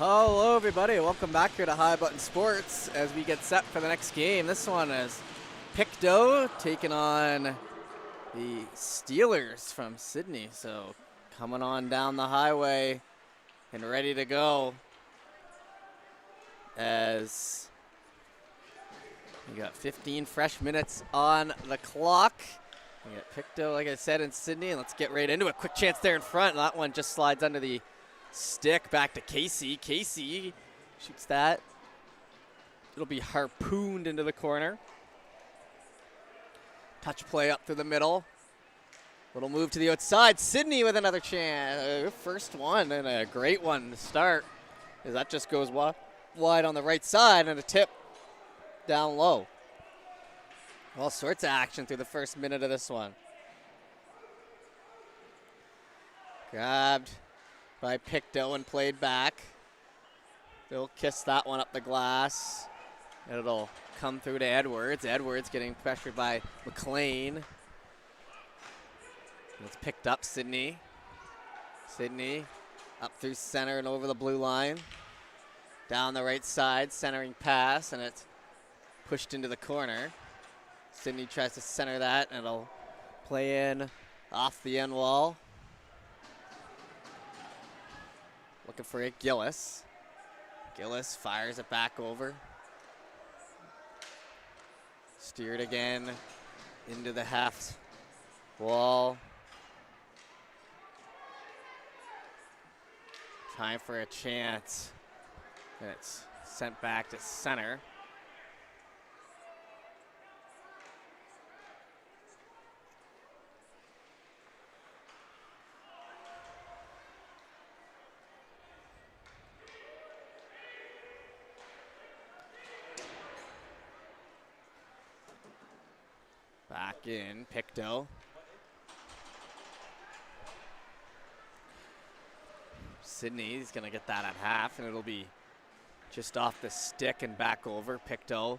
Hello everybody, welcome back here to High Button Sports as we get set for the next game. This one is Pictou taking on the Steelers from Sydney. So coming on down the highway and ready to go as we got 15 fresh minutes on the clock. We got Pictou, like I said, in Sydney, and let's get right into it. Quick chance there in front, and that one just slides under the stick back to Casey. Casey shoots that. It'll be harpooned into the corner. Touch play up through the middle. Little move to the outside. Sydney with another chance. First one, and a great one to start, as that just goes wide on the right side, and a tip down low. All sorts of action through the first minute of this one. Grabbed by Pictou and played back. They'll kiss that one up the glass. And it'll come through to Edwards. Edwards getting pressured by McLean. It's picked up Sydney. Sydney up through center and over the blue line. Down the right side, centering pass, and it's pushed into the corner. Sydney tries to center that, and it'll play in off the end wall. Looking for it, Gillis. Gillis fires it back over. Steered again into the half wall. Time for a chance. And it's sent back to center. Back in, Pictou. Sydney's gonna get that at half, and it'll be just off the stick and back over. Pictou.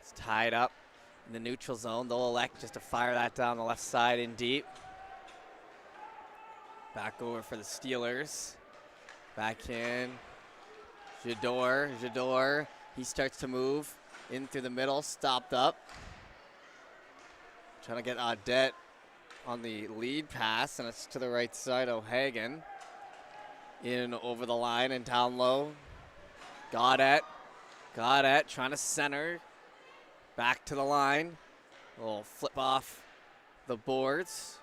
It's tied up in the neutral zone. They'll elect just to fire that down the left side in deep. Back over for the Steelers. Back in. Jador. He starts to move in through the middle, stopped up. Trying to get Audette on the lead pass, and it's to the right side. O'Hagan in over the line and down low. Gaudette trying to center. Back to the line. A little flip off the boards.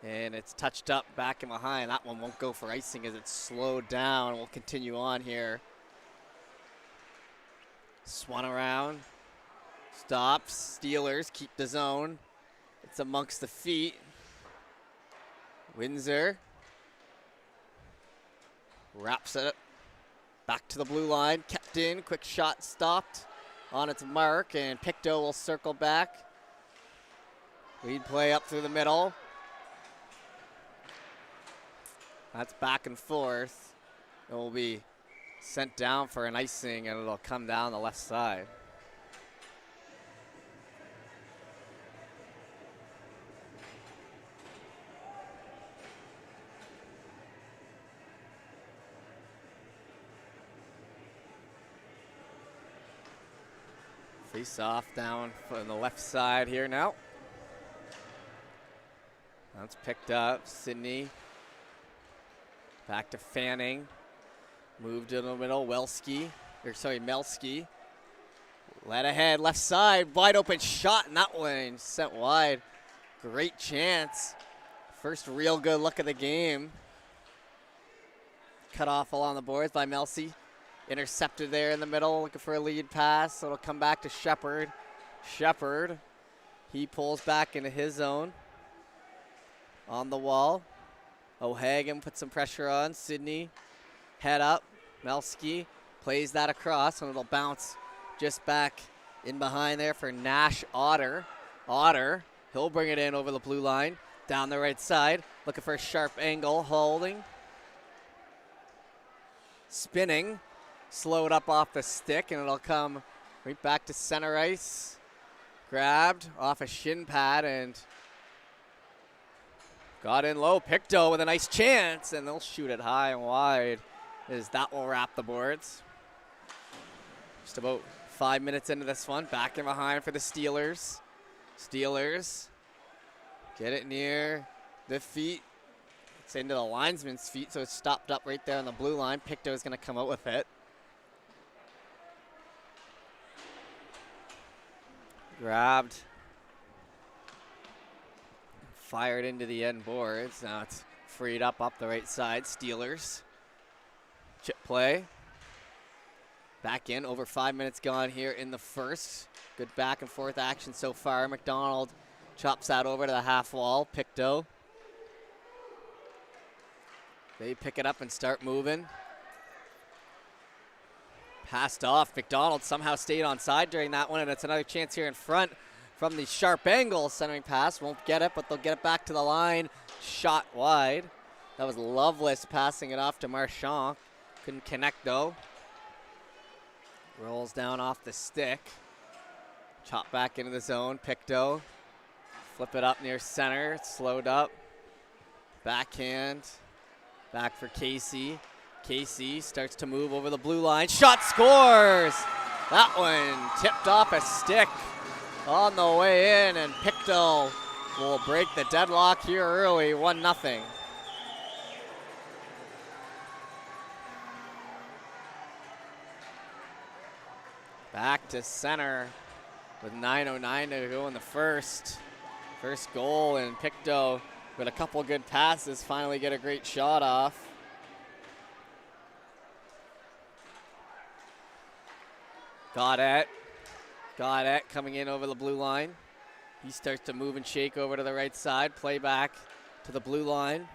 And it's touched up back and behind. That one won't go for icing as it's slowed down. We'll continue on here. Swung around. Stops. Steelers keep the zone. It's amongst the feet. Windsor wraps it up. Back to the blue line. Kept in. Quick shot stopped on its mark. And Pictou will circle back. Lead play up through the middle. That's back and forth. It will be sent down for an icing, and it'll come down the left side. Face off down on the left side here now. That's picked up. Sydney. Back to Fanning. Moved in the middle. Melski. Led ahead. Left side. Wide open shot. And that one sent wide. Great chance. First real good look of the game. Cut off along the boards by Melsi. Intercepted there in the middle, looking for a lead pass. So it'll come back to Shepard. He pulls back into his zone. On the wall. O'Hagan puts some pressure on. Sydney. Head up. Melski plays that across, and it'll bounce just back in behind there for Nash Otter. He'll bring it in over the blue line. Down the right side. Looking for a sharp angle. Holding. Spinning. Slowed up off the stick, and it'll come right back to center ice. Grabbed off a shin pad and got in low. Pictou with a nice chance, and they'll shoot it high and wide. as that will wrap the boards. Just about 5 minutes into this one. Back in behind for the Steelers. Steelers get it near the feet. It's into the linesman's feet, so it's stopped up right there on the blue line. Pictou is going to come out with it. Grabbed. Fired into the end boards. Now it's freed up the right side. Steelers. Chip play. Back in. Over 5 minutes gone here in the first. Good back and forth action so far. McDonald chops that over to the half wall. Pictou. They pick it up and start moving. Passed off. McDonald somehow stayed on side during that one, and it's another chance here in front from the sharp angle. Centering pass. Won't get it, but they'll get it back to the line. Shot wide. That was Loveless passing it off to Marchand. Couldn't connect, though. Rolls down off the stick. Chop back into the zone. Pictou. Flip it up near center. It's slowed up. Backhand. Back for Casey. Casey starts to move over the blue line. Shot scores! That one tipped off a stick on the way in, and Pictou will break the deadlock here early, 1-0. Back to center with 9:09 to go in the first. First goal, and Pictou with a couple good passes finally get a great shot off. Godet coming in over the blue line. He starts to move and shake over to the right side. Play back to the blue line.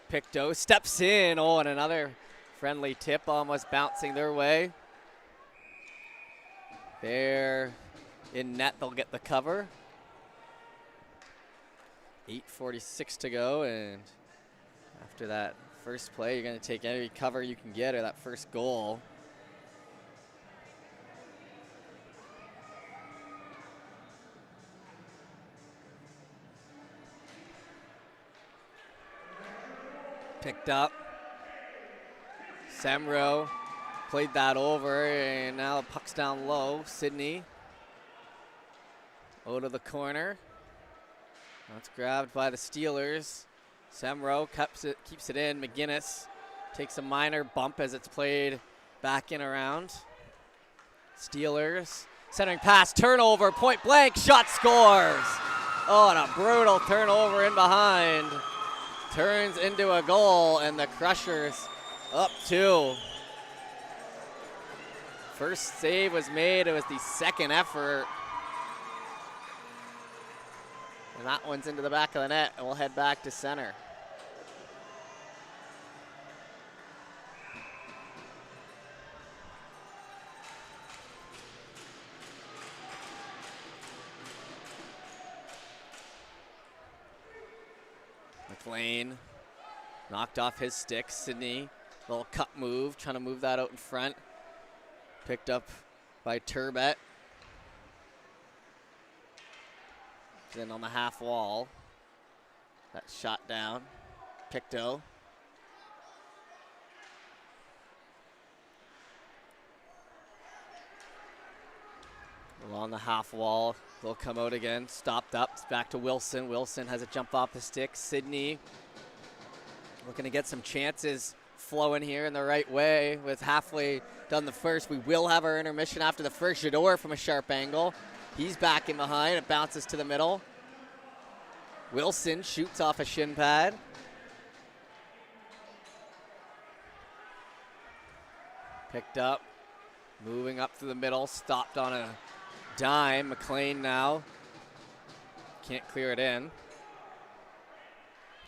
Pictou steps in. Oh, and another friendly tip almost bouncing their way. They're in net. They'll get the cover. 8:46 to go, and after that first play, you're going to take every cover you can get or that first goal. Picked up. Semro played that over, and now the puck's down low. Sidney out of the corner. That's grabbed by the Steelers. Semro keeps it in. McGinnis takes a minor bump as it's played back in around. Steelers centering pass, turnover, point blank, shot scores. Oh, and a brutal turnover in behind. Turns into a goal, and the Crushers up 2. First save was made. It was the second effort. And that one's into the back of the net, and we'll head back to center. McLean knocked off his stick. Sidney, little cut move, trying to move that out in front. Picked up by Turbet. Then on the half wall. That shot down. Pictou. Along the half wall. They'll come out again. Stopped up. It's back to Wilson. Wilson has a jump off the stick. Sidney looking to get some chances flowing here in the right way with halfway done the first. We will have our intermission after the first. Jador from a sharp angle. He's back in behind. It bounces to the middle. Wilson shoots off a shin pad. Picked up. Moving up to the middle. Stopped on a dime. McLean now. Can't clear it in.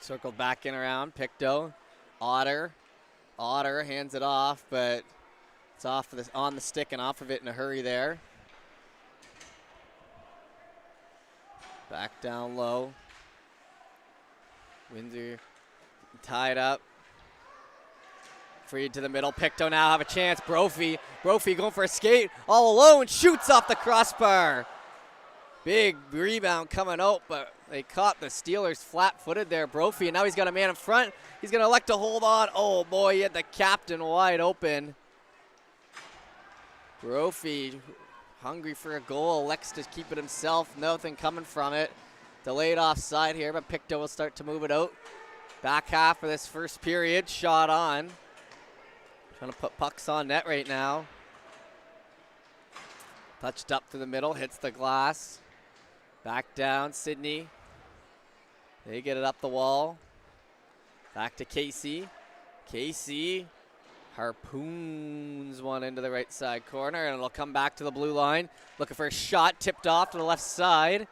Circled back in around. Pictou. Otter hands it off, but it's off of on the stick and off of it in a hurry there. Back down low. Windsor tied up. Freed to the middle. Pictou now have a chance. Brophy going for a skate all alone. Shoots off the crossbar. Big rebound coming out, but they caught the Steelers flat-footed there. Brophy, and now he's got a man in front. He's going to elect to hold on. Oh, boy, he had the captain wide open. Brophy, hungry for a goal, elects to keep it himself. Nothing coming from it. Delayed offside here, but Pictou will start to move it out. Back half of this first period, shot on. Trying to put pucks on net right now. Touched up to the middle, hits the glass. Back down, Sydney. They get it up the wall. Back to Casey. Casey harpoons one into the right side corner, and it'll come back to the blue line. Looking for a shot, tipped off to the left side.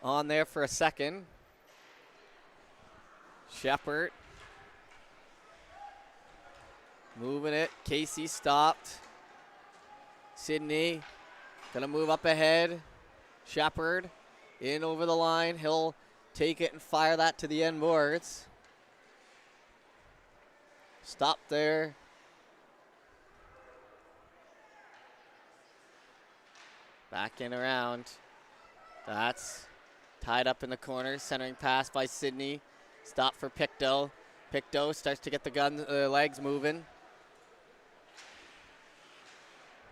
On there for a second. Shepard. Moving it. Casey stopped. Sydney gonna move up ahead. Shepard in over the line. He'll take it and fire that to the end boards. Stop there. Back in around. That's tied up in the corner. Centering pass by Sydney. Stop for Pictou. Pictou starts to get the legs moving.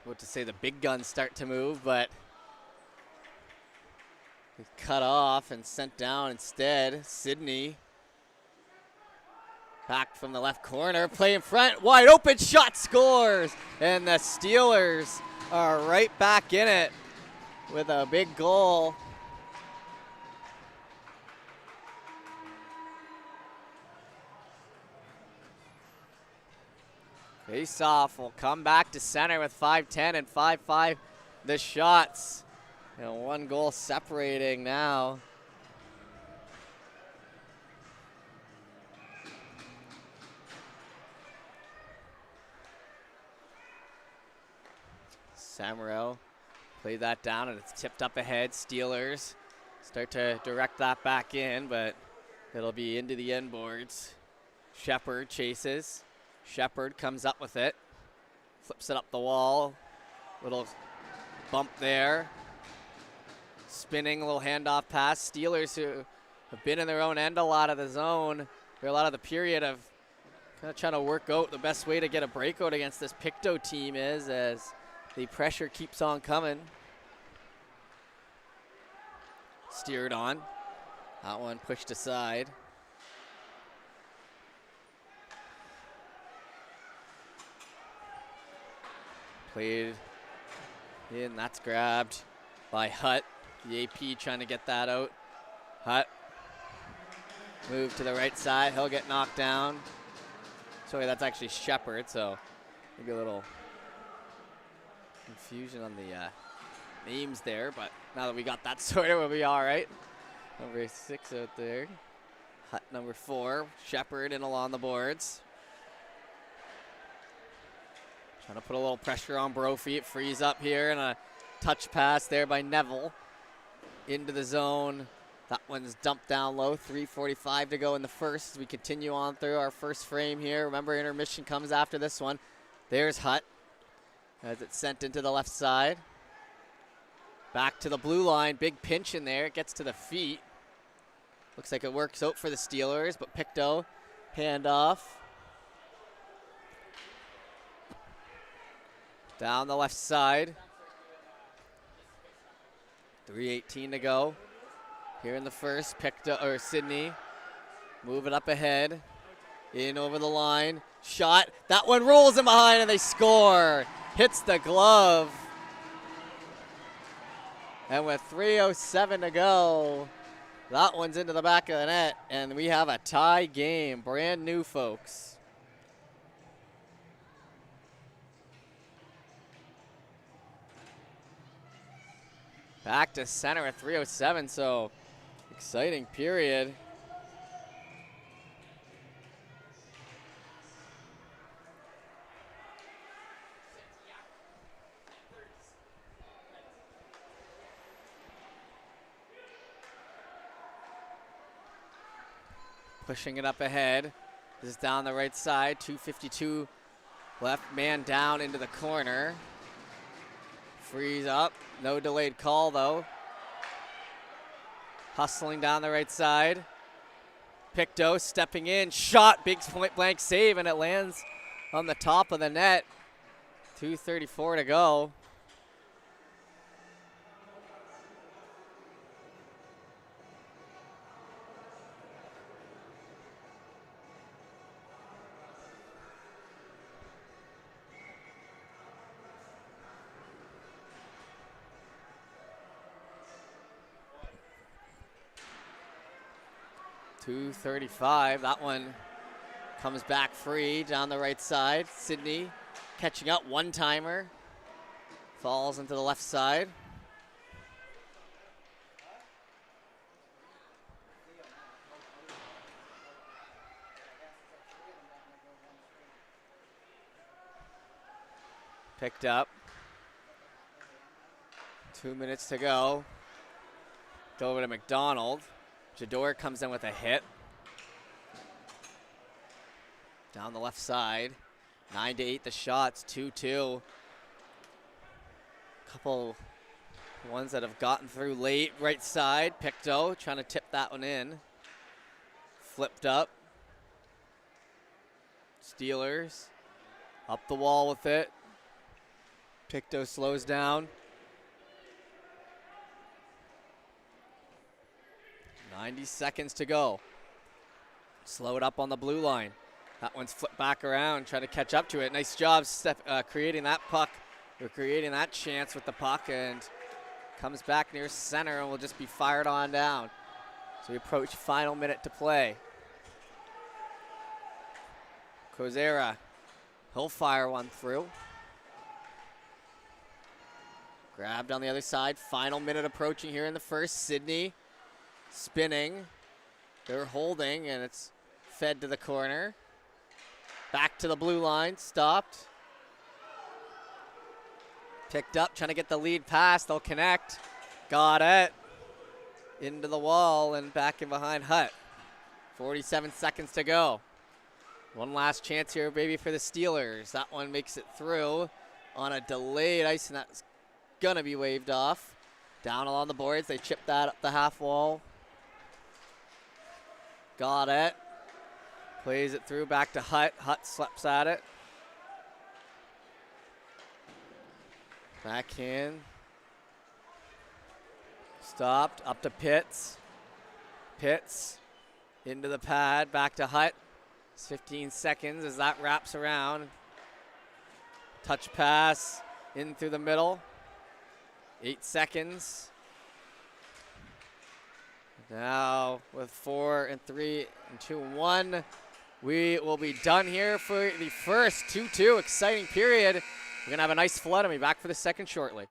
What to say, the big guns start to move, but cut off and sent down instead. Sydney back from the left corner, play in front, wide open shot, scores, and the Steelers are right back in it with a big goal. Face off will come back to center with 5:10 and 5-5 the shots. And one goal separating now. Samuro played that down and it's tipped up ahead. Steelers start to direct that back in, but it'll be into the end boards. Shepard chases. Shepard comes up with it. Flips it up the wall. Little bump there. Spinning, a little handoff pass. Steelers, who have been in their own end a lot of the zone, for a lot of the period, of kind of trying to work out the best way to get a breakout against this Pictou team is, as the pressure keeps on coming. Steered on. That one pushed aside. Played in, that's grabbed by Hutt. The AP trying to get that out. Hutt. Move to the right side. He'll get knocked down. Sorry, that's actually Shepard, so maybe a little confusion on the names there, but now that we got that sorted, we'll be all right. Number 6 out there. Hutt number 4. Shepard in along the boards. Trying to put a little pressure on Brophy. It frees up here, and a touch pass there by Neville into the zone. That one's dumped down low. 3:45 to go in the first as we continue on through our first frame here. Remember, intermission comes after this one. There's Hutt as it's sent into the left side. Back to the blue line. Big pinch in there. It gets to the feet. Looks like it works out for the Steelers, but Pictou hand off. Down the left side. 3:18 to go. Here in the first, Sydney. Move it up ahead. In over the line. Shot. That one rolls in behind and they score. Hits the glove. And with 3:07 to go, that one's into the back of the net. And we have a tie game. Brand new, folks. Back to center at 3:07, so exciting period. Pushing it up ahead. This is down the right side, 2:52 left, man down into the corner. Freeze up, no delayed call though. hustling down the right side. Pictou stepping in, shot, big point blank save, and it lands on the top of the net. 2:34 to go. .235, that one comes back free down the right side. Sydney catching up, one-timer. Falls into the left side. Picked up. 2 minutes to go. Over to McDonald. Jador comes in with a hit. Down the left side. 9-8 the shots, 2-2. Couple ones that have gotten through late. Right side, Pictou trying to tip that one in. Flipped up. Steelers up the wall with it. Pictou slows down. 90 seconds to go. Slow it up on the blue line. That one's flipped back around, trying to catch up to it. Nice job creating that puck, or creating that chance with the puck, and comes back near center and will just be fired on down. So we approach final minute to play. Kozera, he'll fire one through. Grabbed on the other side. Final minute approaching here in the first. Sydney spinning. They're holding, and it's fed to the corner. Back to the blue line. Stopped. Picked up, trying to get the lead pass. They'll connect. Got it. Into the wall and back in behind Hutt. 47 seconds to go. One last chance here, baby, for the Steelers. That one makes it through on a delayed ice, and that's gonna be waved off. Down along the boards, they chip that up the half wall. Got it. Plays it through back to Hutt. Hutt slaps at it. Backhand. Stopped. Up to Pitts. Pitts into the pad. Back to Hutt. It's 15 seconds as that wraps around. Touch pass in through the middle. 8 seconds. Now with 4 and 3 and 2 and 1, we will be done here for the first 2-2 exciting period. We're gonna have a nice flood and be back for the second shortly.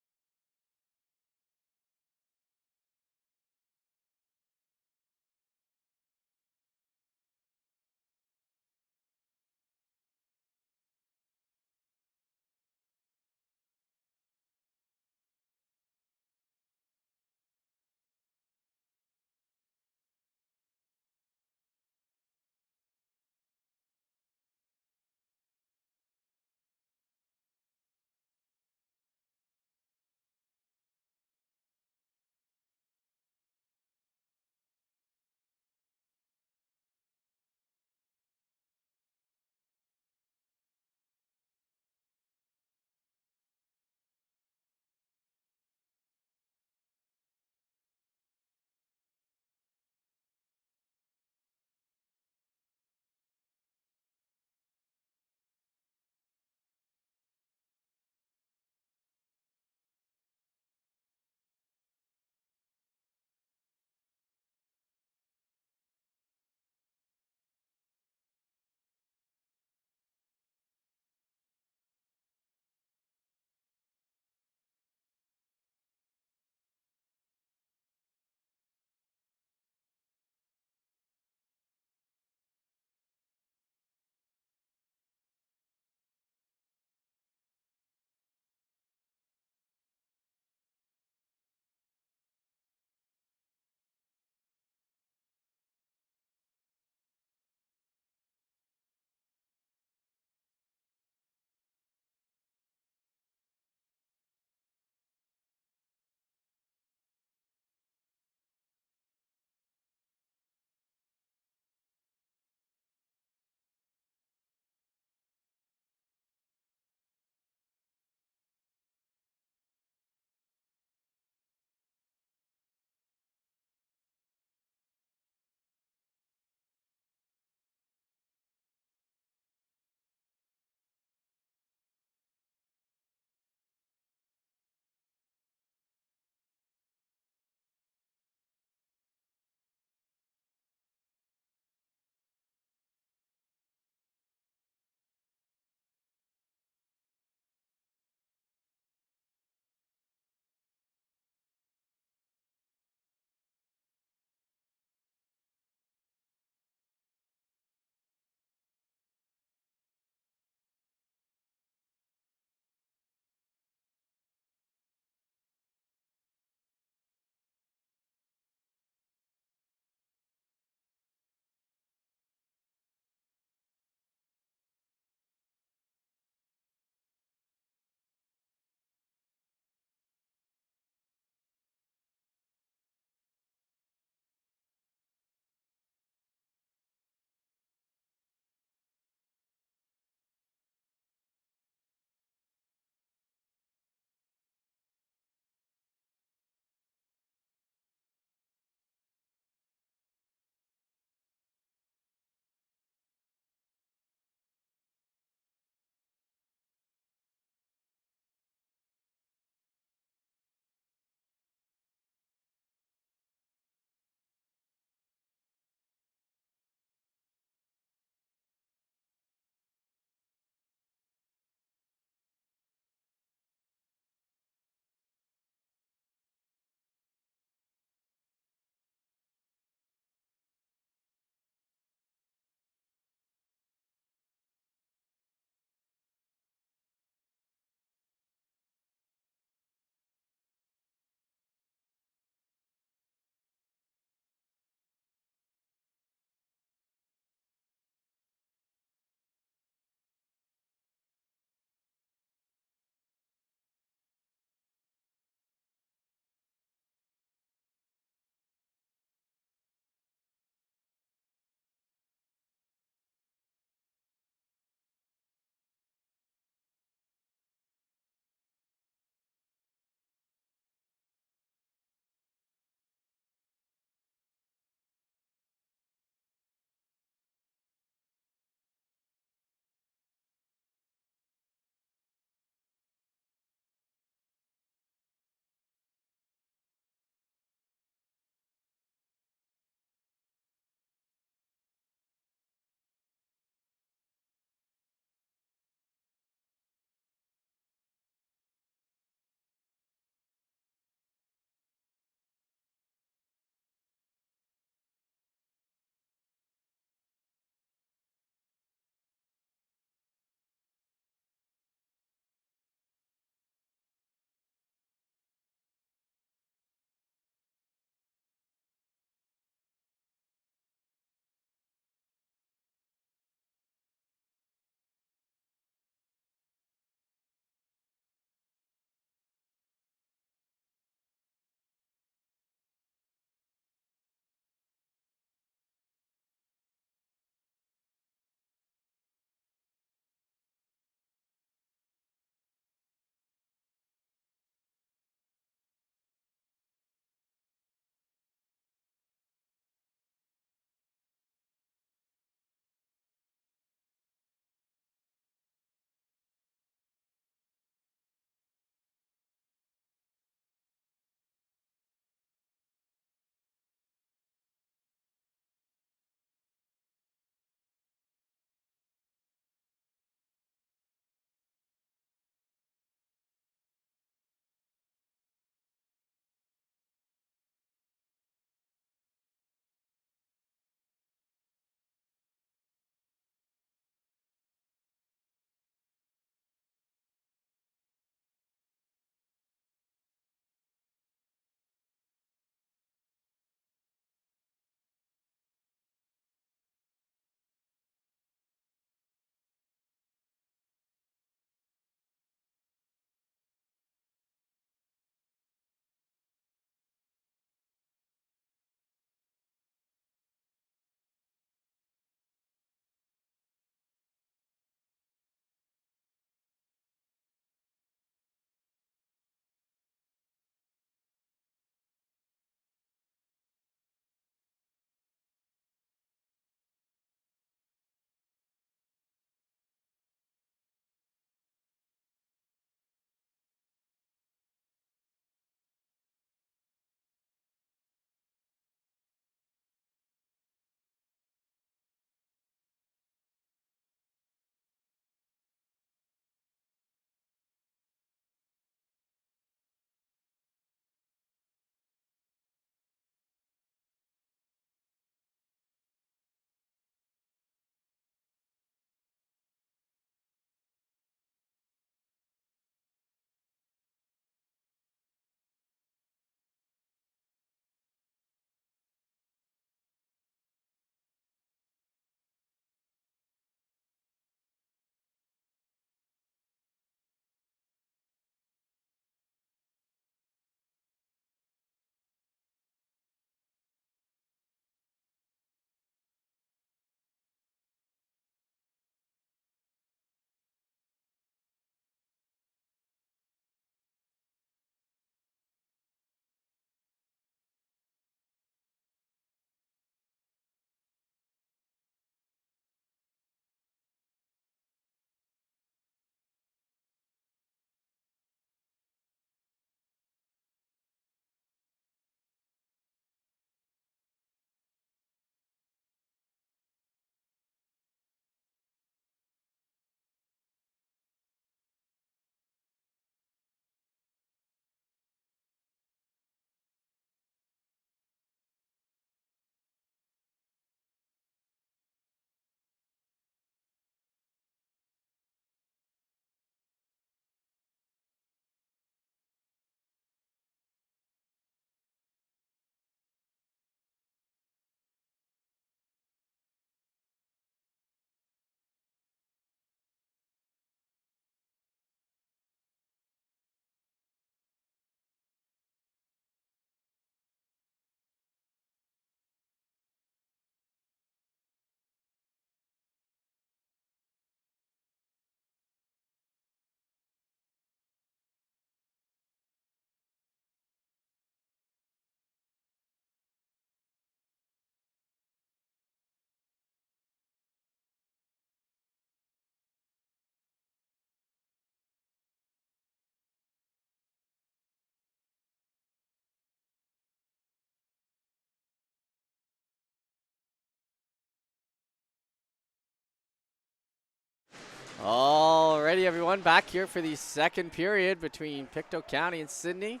Alrighty, everyone, back here for the second period between Pictou County and Sydney.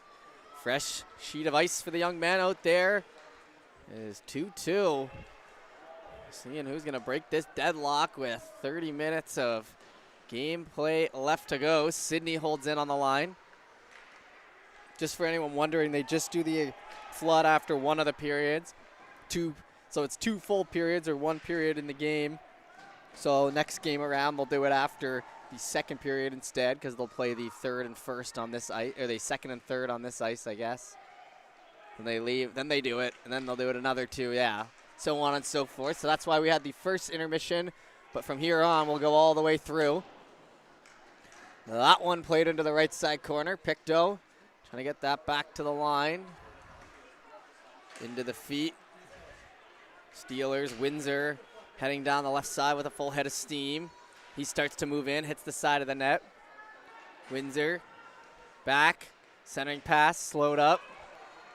Fresh sheet of ice for the young man out there. It is 2-2. Seeing who's going to break this deadlock with 30 minutes of gameplay left to go. Sydney holds in on the line. Just for anyone wondering, they just do the flood after one of the periods. So it's 2 full periods or 1 period in the game. So next game around, they'll do it after the second period instead, because they'll play the third and first on this ice, or the second and third on this ice, I guess. When they leave, then they do it, and then they'll do it another 2, yeah. So on and so forth. So that's why we had the first intermission, but from here on, we'll go all the way through. That one played into the right side corner. Pictou trying to get that back to the line. Into the feet. Steelers, Windsor heading down the left side with a full head of steam. He starts to move in, hits the side of the net. Windsor back, centering pass, slowed up.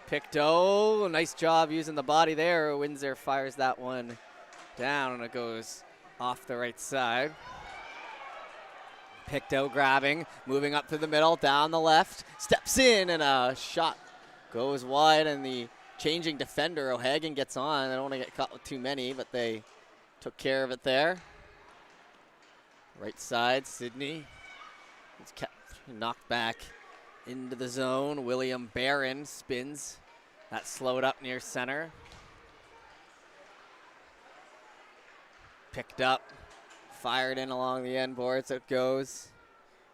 Pictou, nice job using the body there. Windsor fires that one down and it goes off the right side. Pictou grabbing, moving up through the middle, down the left, steps in and a shot goes wide and the changing defender, O'Hagan, gets on. They don't want to get caught with too many, but they took care of it there. Right side, Sydney. It's kept knocked back into the zone. William Barron spins. That slowed up near center. Picked up. Fired in along the end boards. It goes.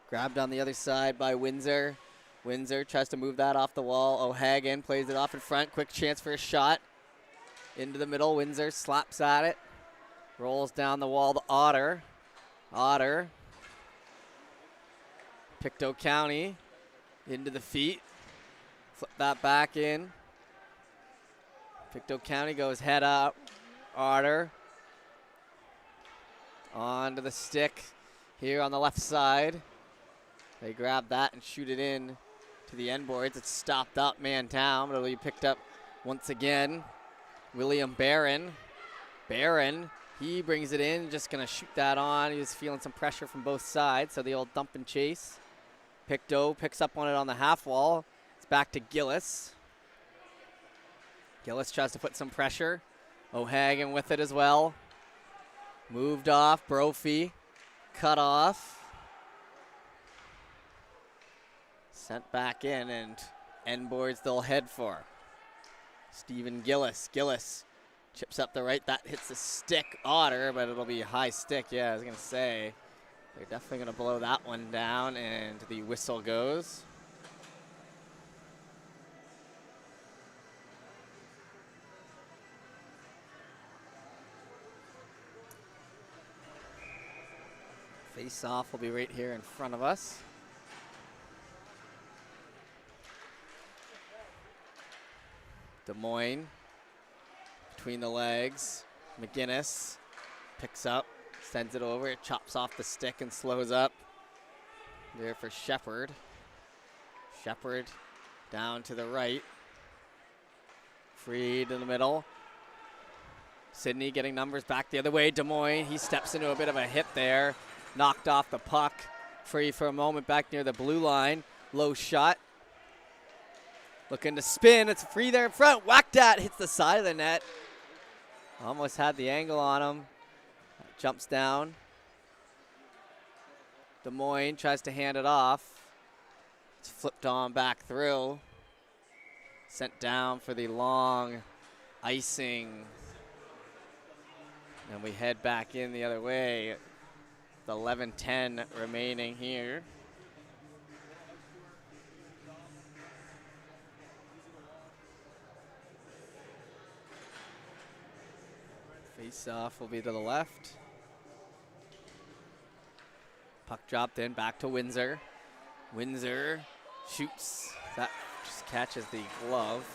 Grabbed on the other side by Windsor. Windsor tries to move that off the wall. O'Hagan plays it off in front. Quick chance for a shot. Into the middle. Windsor slaps at it. Rolls down the wall to Otter. Otter. Pictou County into the feet. Flip that back in. Pictou County goes head up. Otter. Onto the stick here on the left side. They grab that and shoot it in to the end boards. It's stopped up, man down, but it'll be picked up once again. William Barron. Barron. He brings it in, just going to shoot that on. He was feeling some pressure from both sides, so the old dump and chase. Pictou picks up on it on the half wall. It's back to Gillis. Gillis tries to put some pressure. O'Hagan with it as well. Moved off, Brophy. Cut off. Sent back in, and end boards they'll head for. Stephen Gillis. Gillis chips up the right. That hits the stick. Otter, but it'll be a high stick. Yeah, I was going to say. They're definitely going to blow that one down, and the whistle goes. Face-off will be right here in front of us. Des Moines. Between the legs, McGinnis picks up, sends it over, it chops off the stick and slows up. There for Shepard. Shepard down to the right. Freed in the middle. Sydney getting numbers back the other way. Des Moines, he steps into a bit of a hit there. Knocked off the puck. Free for a moment back near the blue line. Low shot. Looking to spin, it's free there in front. Whacked at, hits the side of the net. Almost had the angle on him. Jumps down. Des Moines tries to hand it off. It's flipped on back through. Sent down for the long icing. And we head back in the other way. The 11-10 remaining here. Face-off will be to the left. Puck dropped in, back to Windsor. Windsor shoots. That just catches the glove.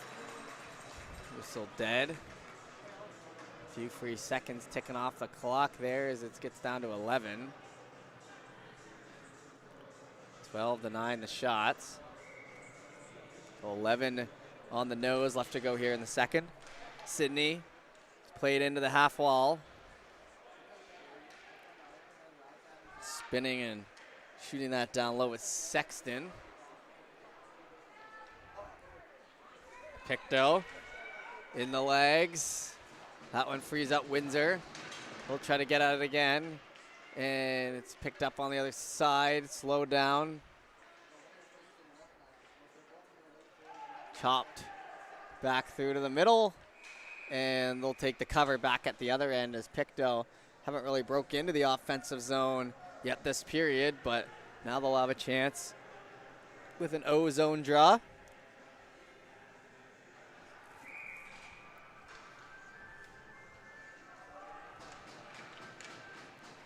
Whistle dead. A few free seconds ticking off the clock there as it gets down to 11. 12-9 the shots. 11 on the nose, left to go here in the second. Sydney played into the half wall. Spinning and Shooting that down low with Sexton. Pictou in the legs. That one frees up Windsor. He'll try to get at it again. And it's picked up on the other side, slowed down. Chopped back through to the middle. And they'll take the cover back at the other end as Pictou haven't really broke into the offensive zone yet this period, but now they'll have a chance with an O zone draw.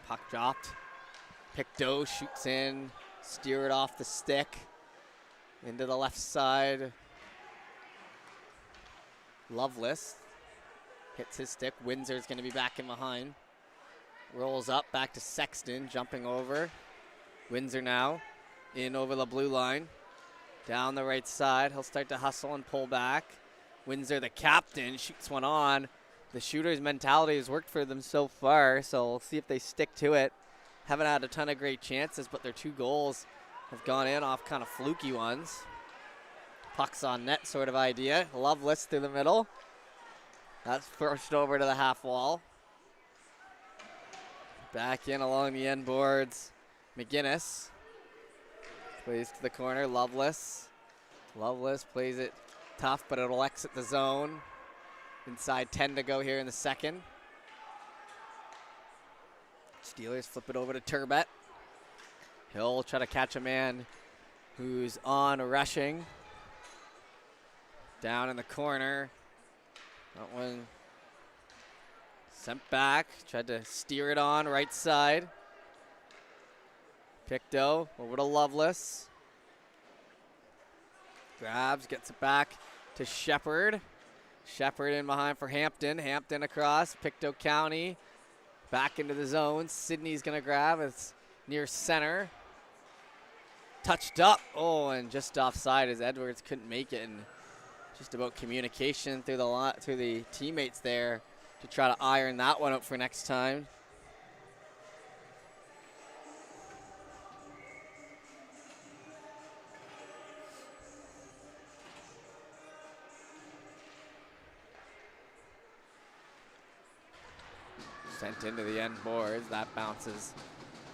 Puck dropped. Pictou shoots in, steer it off the stick into the left side. Loveless hits his stick. Windsor's going to be back in behind. Rolls up back to Sexton, jumping over. Windsor now in over the blue line. Down the right side. He'll start to hustle and pull back. Windsor, the captain, shoots one on. The shooter's mentality has worked for them so far, so we'll see if they stick to it. Haven't had a ton of great chances, but their 2 goals have gone in off kind of fluky ones. Puck's on net sort of idea. Loveless through the middle. That's pushed over to the half wall. Back in along the end boards. McGinnis plays to the corner. Loveless. Loveless plays it tough, but it'll exit the zone. Inside 10 to go here in the second. Steelers flip it over to Turbet. He'll try to catch a man who's on rushing. Down in the corner. That one sent back. Tried to steer it on right side. Pictou over to Loveless. Grabs, gets it back to Shepherd. Shepherd in behind for Hampton. Hampton across. Pictou County. Back into the zone. Sydney's going to grab. It's near center. Touched up. Oh, and just offside as Edwards couldn't make it. And just about communication through the teammates there to try to iron that one out for next time. Sent into the end boards. That bounces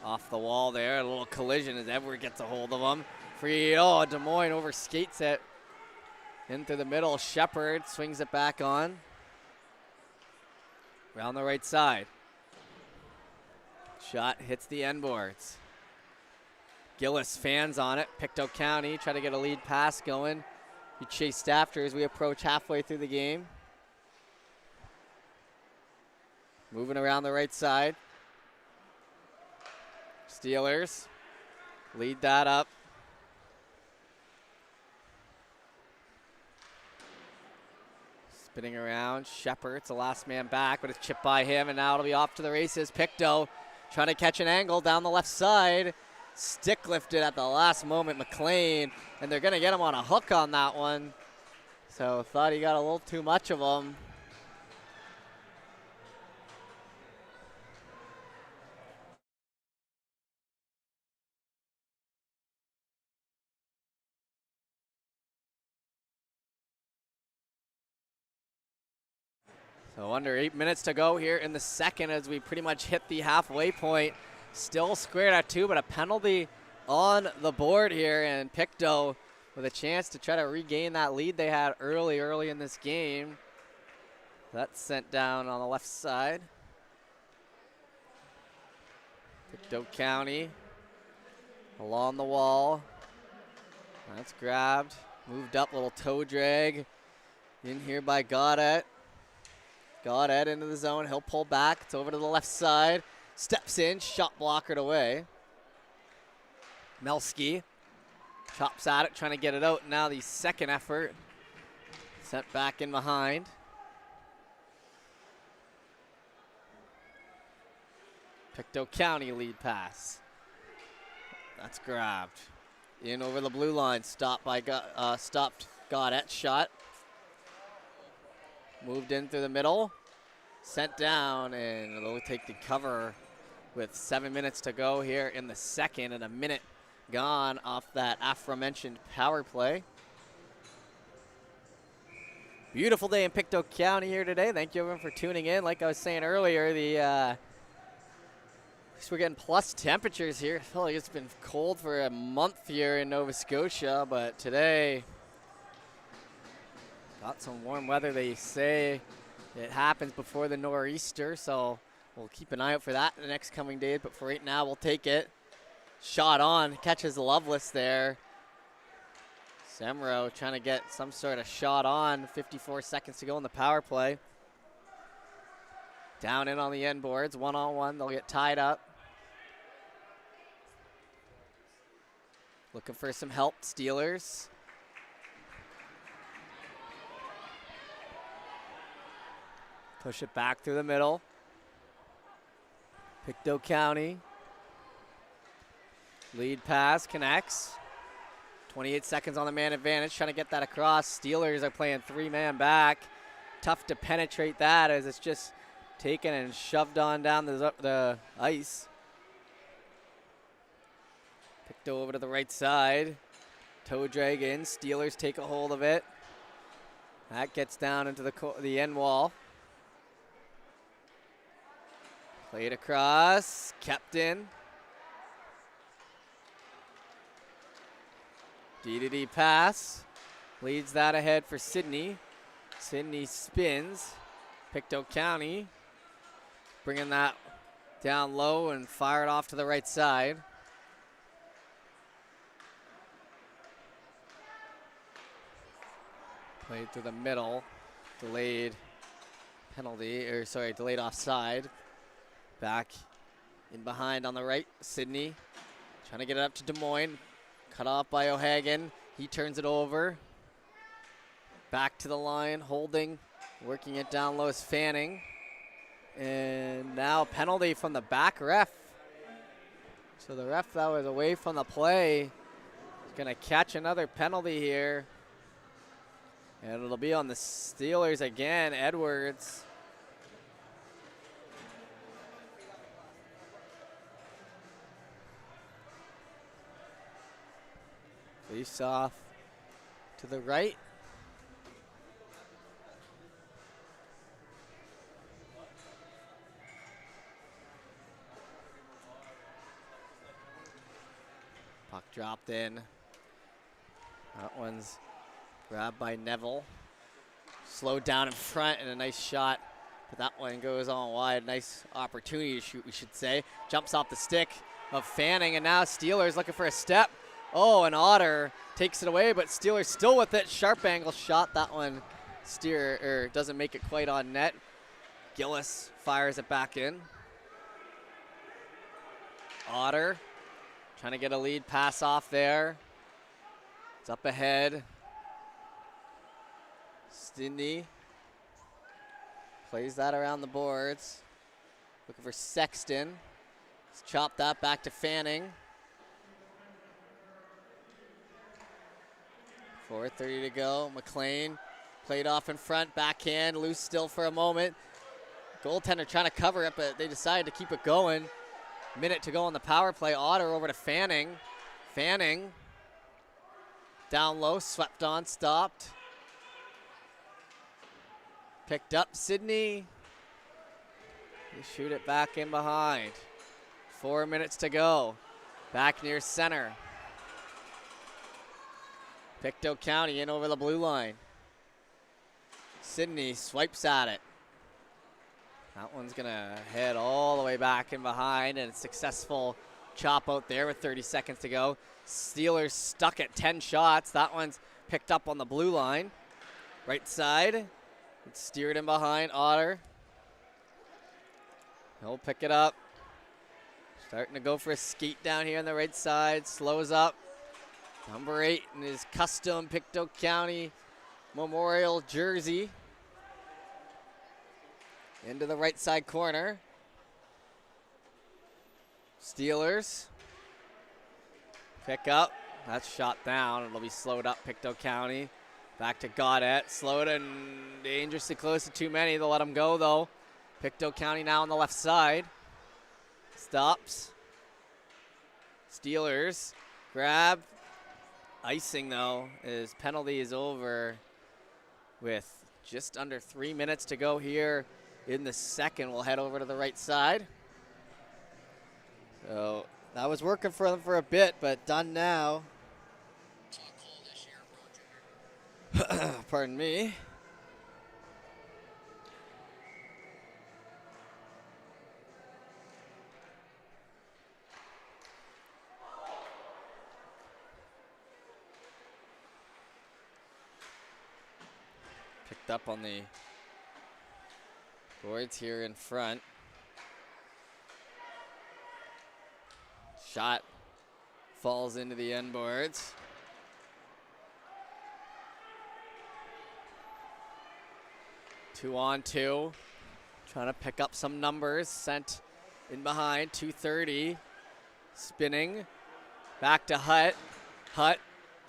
off the wall there. A little collision as Edward gets a hold of him. Free, oh, Des Moines over skates it. Into the middle, Shepherd swings it back on. Around the right side. Shot hits the end boards. Gillis fans on it. Pictou County try to get a lead pass going. He chased after as we approach halfway through the game. Moving around the right side. Steelers lead that up. Spinning around. Shepherd's the last man back, but it's chipped by him, and now it'll be off to the races. Pictou trying to catch an angle down the left side. Stick lifted at the last moment, McLean, and they're going to get him on a hook on that one. So thought he got a little too much of him. So under 8 minutes to go here in the second as we pretty much hit the halfway point. Still squared at 2, but a penalty on the board here, and Pictou with a chance to try to regain that lead they had early in this game. That's sent down on the left side. Pictou County along the wall. That's grabbed, moved up, little toe drag in here by Godet. Godet into the zone. He'll pull back. It's over to the left side. Steps in. Shot blockered away. Melski chops at it, trying to get it out. Now the second effort. Sent back in behind. Pictou County lead pass. That's grabbed. In over the blue line. Stopped Godet's shot. Moved in through the middle, sent down, and they'll take the cover with 7 minutes to go here in the second and a minute gone off that aforementioned power play. Beautiful day in Pictou County here today. Thank you everyone for tuning in. Like I was saying earlier, we're getting plus temperatures here. I feel like it's been cold for a month here in Nova Scotia, but today got some warm weather. They say it happens before the nor'easter, so we'll keep an eye out for that in the next coming days. But for right now, we'll take it. Shot on, catches Loveless there. Semro trying to get some sort of shot on. 54 seconds to go in the power play. Down in on the end boards, one-on-one. They'll get tied up. Looking for some help, Steelers. Push it back through the middle. Pictou County. Lead pass connects. 28 seconds on the man advantage, trying to get that across. Steelers are playing three-man back. Tough to penetrate that as it's just taken and shoved on down the ice. Pictou over to the right side. Toe drag in. Steelers take a hold of it. That gets down into the end wall. Played across. Kept in. D-to-D pass. Leads that ahead for Sydney. Sydney spins. Pictou County bringing that down low and fire it off to the right side. Played through the middle. Delayed delayed offside. Back in behind on the right, Sydney. Trying to get it up to Des Moines. Cut off by O'Hagan. He turns it over. Back to the line, holding. Working it down low is Fanning. And now penalty from the back ref. So the ref that was away from the play is going to catch another penalty here. And it'll be on the Steelers again, Edwards. Face off to the right. Puck dropped in. That one's grabbed by Neville. Slowed down in front and a nice shot. But that one goes on wide. Nice opportunity to shoot, we should say. Jumps off the stick of Fanning, and now Steelers looking for a step. Oh, and Otter takes it away, but Steelers still with it. Sharp angle shot. That one doesn't make it quite on net. Gillis fires it back in. Otter trying to get a lead pass off there. It's up ahead. Sydney plays that around the boards. Looking for Sexton. Let's chop that back to Fanning. 4:30 to go. McLean played off in front, backhand, loose still for a moment. Goaltender trying to cover it, but they decided to keep it going. Minute to go on the power play. Otter over to Fanning. Fanning down low, swept on, stopped. Picked up Sydney. They shoot it back in behind. 4 minutes to go. Back near center. Pictou County in over the blue line. Sydney swipes at it. That one's gonna head all the way back in behind, and a successful chop out there with 30 seconds to go. Steelers stuck at 10 shots. That one's picked up on the blue line. Right side. It's steered in behind. Otter. He'll pick it up. Starting to go for a skate down here on the right side. Slows up. Number 8 in his custom Pictou County Memorial jersey. Into the right side corner. Steelers pick up. That's shot down. It'll be slowed up, Pictou County. Back to Gaudette. Slowed and dangerously close to too many. They'll let him go, though. Pictou County now on the left side. Stops. Steelers grab. Icing, though. His penalty is over with just under 3 minutes to go here in the second. We'll head over to the right side. So that was working for them for a bit, but done now. Pardon me. Picked up on the boards here in front. Shot falls into the end boards. Two on two. Trying to pick up some numbers. Sent in behind. 2:30. Spinning. Back to Hutt. Hutt.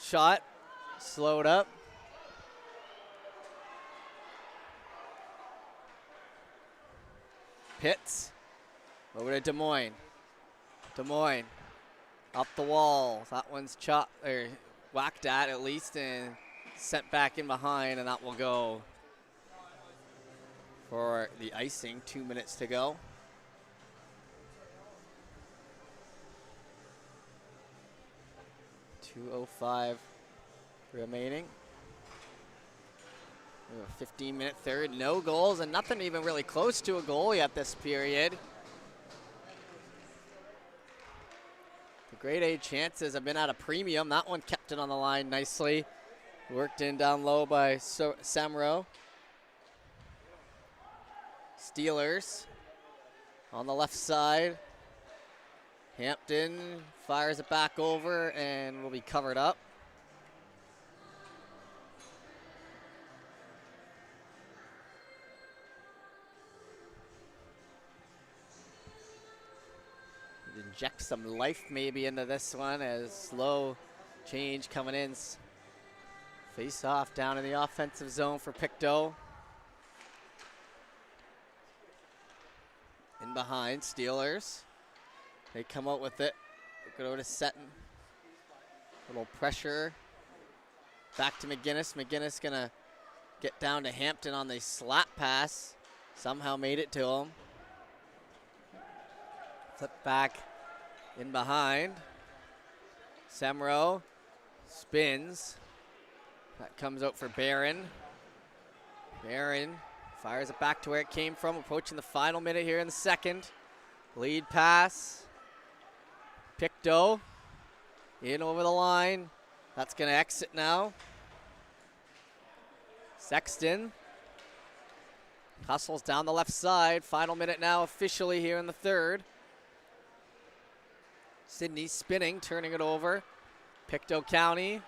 Shot. Slowed up. Pitts. Over to Des Moines. Des Moines. Up the wall. That one's chopped, or whacked at least, and sent back in behind, and that will go for the icing. 2 minutes to go. .205 remaining. We have a 15-minute third. No goals and nothing even really close to a goal yet this period. The grade A chances have been at a premium. That one kept it on the line nicely. Worked in down low by Samro. Steelers on the left side. Hampton fires it back over and will be covered up. Inject some life maybe into this one as slow change coming in. Face off down in the offensive zone for Pictou. In behind, Steelers. They come out with it. Go to Seton. Little pressure. Back to McGinnis. McGinnis gonna get down to Hampton on the slap pass. Somehow made it to him. Flip back in behind. Semro spins. That comes out for Barron. Barron fires it back to where it came from. Approaching the final minute here in the second. Lead pass. Pictou in over the line. That's going to exit now. Sexton hustles down the left side. Final minute now officially here in the third. Sydney spinning, turning it over. Pictou County.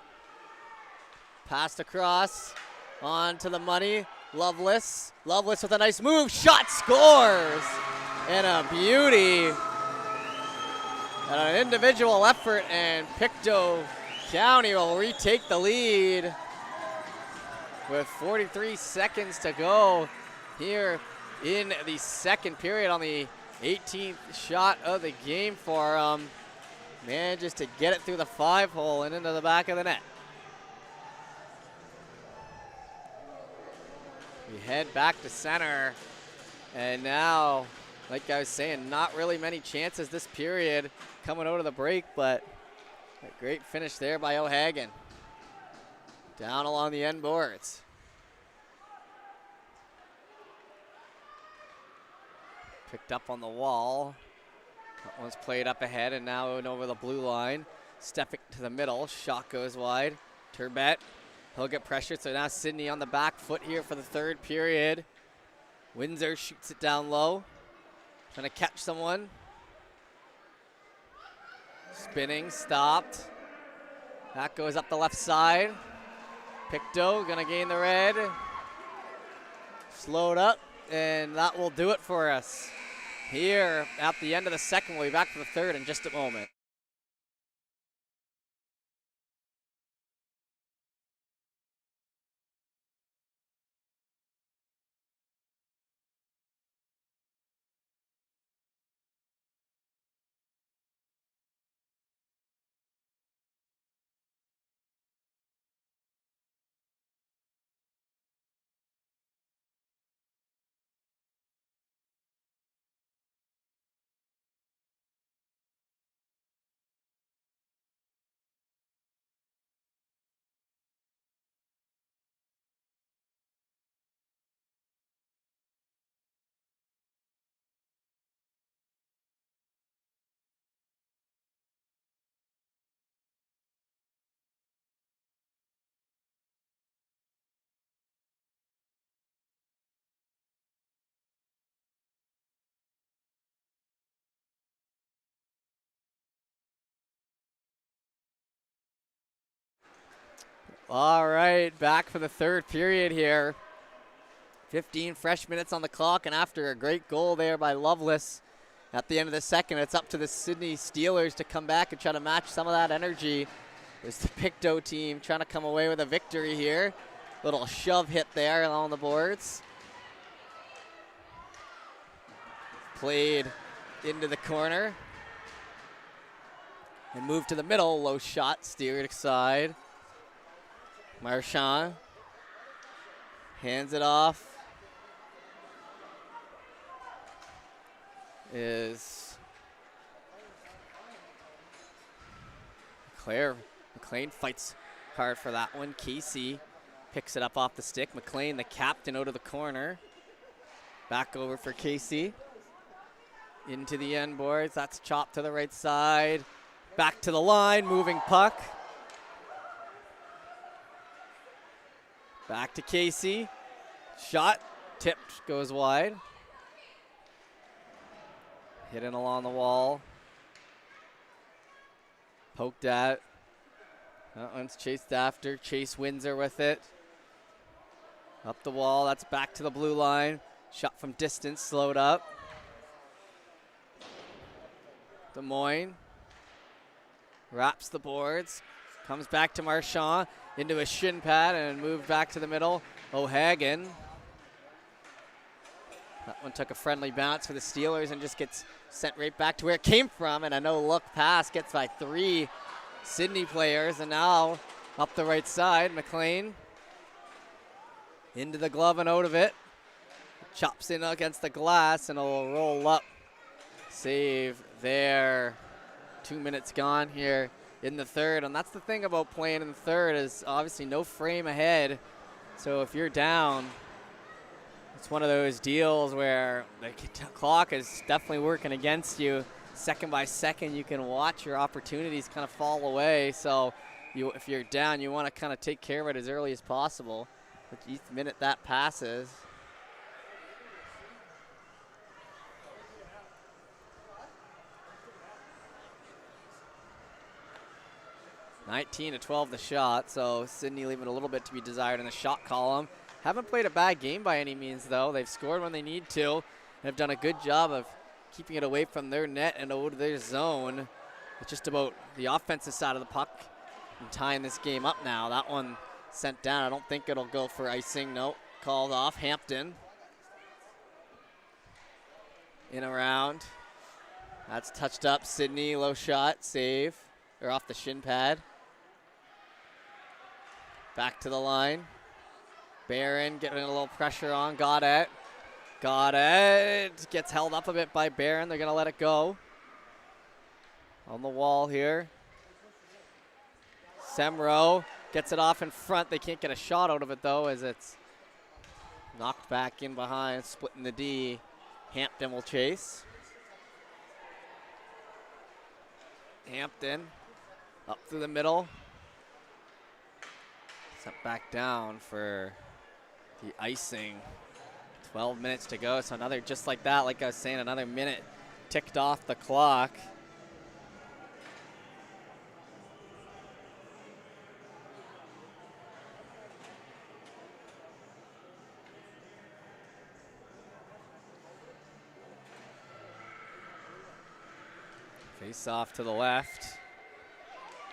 Passed across. On to the money. Loveless. Loveless with a nice move. Shot scores. And a beauty. And an individual effort, and Pictou County will retake the lead with 43 seconds to go here in the second period on the 18th shot of the game for manages to get it through the 5-hole and into the back of the net. We head back to center, and now, like I was saying, not really many chances this period coming out of the break, but a great finish there by O'Hagan. Down along the end boards. Picked up on the wall. That one's played up ahead and now over the blue line. Stepping to the middle, shot goes wide. Turbet, he'll get pressured, so now Sydney on the back foot here for the third period. Windsor shoots it down low. Trying to catch someone. Spinning, stopped. That goes up the left side. Pictou gonna gain the red. Slowed up, and that will do it for us. Here at the end of the second, we'll be back for the third in just a moment. All right, back for the third period here. 15 fresh minutes on the clock, and after a great goal there by Lovelace at the end of the second, it's up to the Sydney Steelers to come back and try to match some of that energy. There's the Pictou team trying to come away with a victory here. Little shove hit there along the boards. Played into the corner. And moved to the middle, low shot, steered side. Marchand hands it off. Is McLean fights hard for that one. Casey picks it up off the stick. McLean, the captain, out of the corner. Back over for Casey. Into the end boards. That's chopped to the right side. Back to the line, moving puck. Back to Casey. Shot, tipped, goes wide. Hidden along the wall. Poked at. That one's chased after. Chase Windsor with it. Up the wall, that's back to the blue line. Shot from distance, slowed up. Des Moines. Wraps the boards, comes back to Marchand, into a shin pad and moved back to the middle. O'Hagan. That one took a friendly bounce for the Steelers and just gets sent right back to where it came from, and a no-look pass gets by 3 Sydney players, and now up the right side, McLean into the glove and out of it. Chops in against the glass and it'll roll up. Save there. 2 minutes gone here in the third, and that's the thing about playing in the third is obviously no frame ahead. So if you're down, it's one of those deals where the clock is definitely working against you. Second by second, you can watch your opportunities kind of fall away. So if you're down, you want to kind of take care of it as early as possible. But each minute that passes, 19-12 the shot, so Sydney leaving a little bit to be desired in the shot column. Haven't played a bad game by any means, though. They've scored when they need to and have done a good job of keeping it away from their net and over to their zone. It's just about the offensive side of the puck and tying this game up now. That one sent down. I don't think it'll go for icing. Nope, called off. Hampton in around. That's touched up. Sydney, low shot, save. Or off the shin pad. Back to the line. Barron getting a little pressure on. Got it. Gets held up a bit by Barron. They're going to let it go. On the wall here. Semro gets it off in front. They can't get a shot out of it, though, as it's knocked back in behind, splitting the D. Hampton will chase. Hampton up through the middle. Sent back down for the icing. 12 minutes to go, so another, just like that, like I was saying, another minute ticked off the clock. Face off to the left.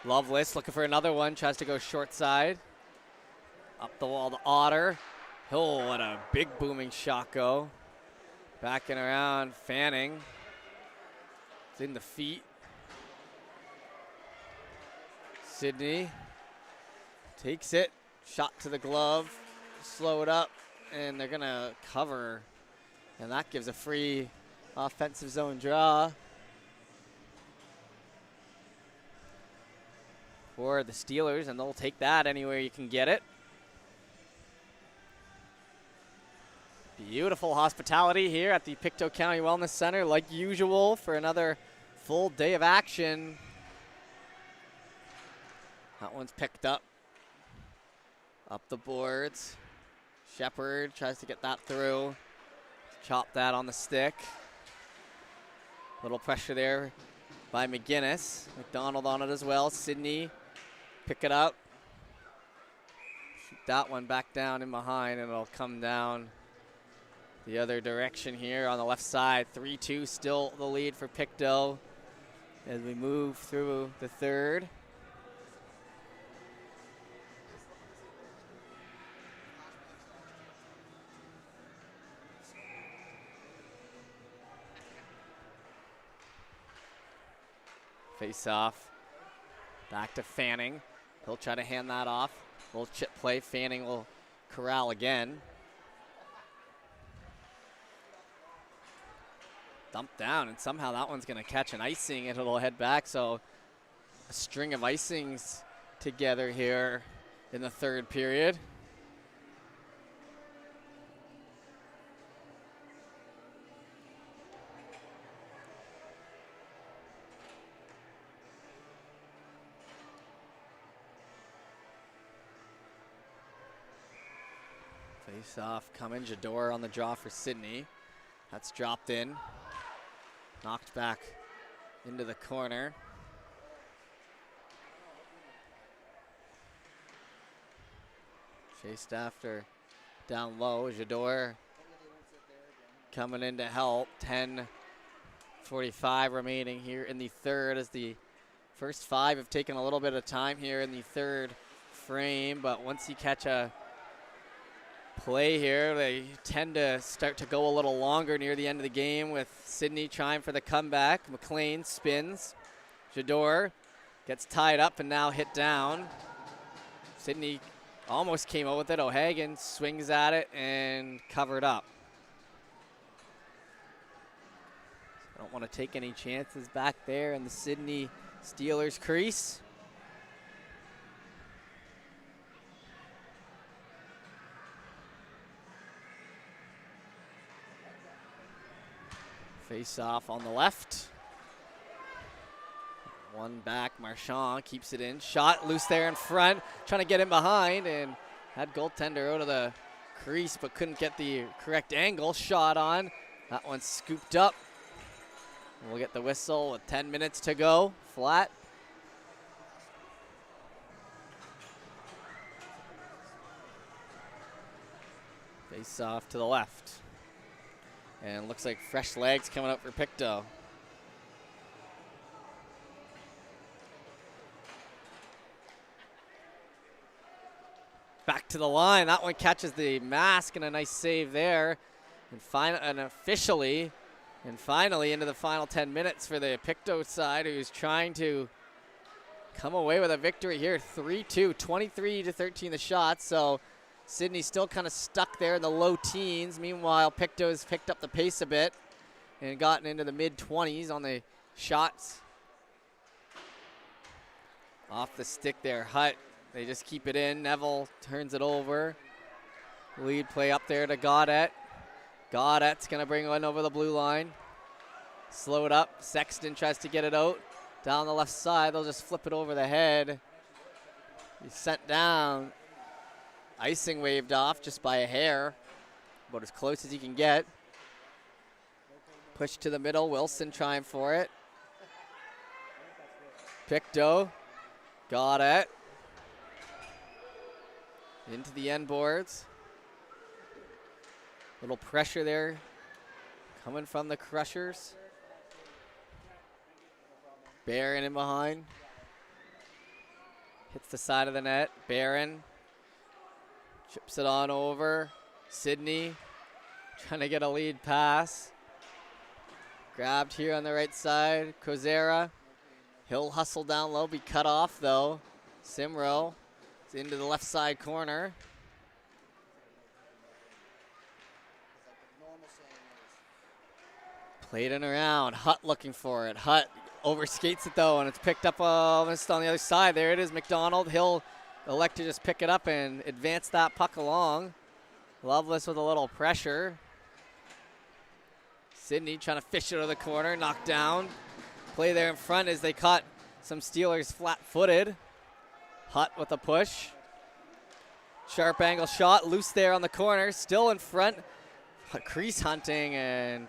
Lovelace looking for another one, tries to go short side. Up the wall to Otter. Oh, what a big booming shot go. Backing around, Fanning. It's in the feet. Sydney takes it, shot to the glove, slow it up, and they're gonna cover. And that gives a free offensive zone draw for the Steelers, and they'll take that anywhere you can get it. Beautiful hospitality here at the Pictou County Wellness Center, like usual, for another full day of action. That one's picked up. Up the boards. Shepard tries to get that through. Chop that on the stick. Little pressure there by McGinnis. McDonald on it as well. Sydney pick it up. that one back down in behind, and it'll come down the other direction here on the left side. 3-2 still the lead for Pictou as we move through the third. Face off. Back to Fanning. He'll try to hand that off. Little chip play. Fanning will corral again. Dump down, and somehow that one's going to catch an icing and it'll head back. So a string of icings together here in the third period. Face off coming. Jador on the draw for Sydney. That's dropped in. Knocked back into the corner. Chased after down low. Jador coming in to help. 10:45 remaining here in the third, as the first five have taken a little bit of time here in the third frame, but once you catch a play here, they tend to start to go a little longer near the end of the game, with Sydney trying for the comeback. McLean spins. Jador gets tied up and now hit down. Sydney almost came out with it. O'Hagan swings at it and covered up. Don't want to take any chances back there in the Sydney Steelers crease. Face off on the left. One back, Marchand keeps it in. Shot loose there in front, trying to get in behind, and had goaltender out of the crease but couldn't get the correct angle. Shot on. That one's scooped up. We'll get the whistle with 10 minutes to go. Flat. Face off to the left. And looks like fresh legs coming up for Pictou. Back to the line. That one catches the mask, and a nice save there. And officially, and finally into the final 10 minutes for the Pictou side, who's trying to come away with a victory here. 3-2, 23-13 the shots. So Sydney still kind of stuck there in the low teens. Meanwhile, Pictou has picked up the pace a bit and gotten into the mid-20s on the shots. Off the stick there, Hutt. They just keep it in. Neville turns it over. Lead play up there to Gaudet. Gaudet's going to bring one over the blue line. Slow it up. Sexton tries to get it out. Down the left side, they'll just flip it over the head. He's sent down. Icing waved off just by a hair, about as close as you can get. Push to the middle, Wilson trying for it. Pictou, Gaudet. Into the end boards. Little pressure there coming from the Crushers. Barron in behind. Hits the side of the net. Barron chips it on over. Sydney trying to get a lead pass. Grabbed here on the right side. Kozera. He'll hustle down low, be cut off though. Simro is into the left side corner. Played it around. Hutt looking for it. Hutt overskates it though, and it's picked up almost on the other side. There it is, McDonald. He'll elect to just pick it up and advance that puck along. Loveless with a little pressure. Sydney trying to fish it out of the corner, knocked down. Play there in front as they caught some Steelers flat-footed. Hutt with a push. Sharp angle shot, loose there on the corner, still in front. Crease hunting and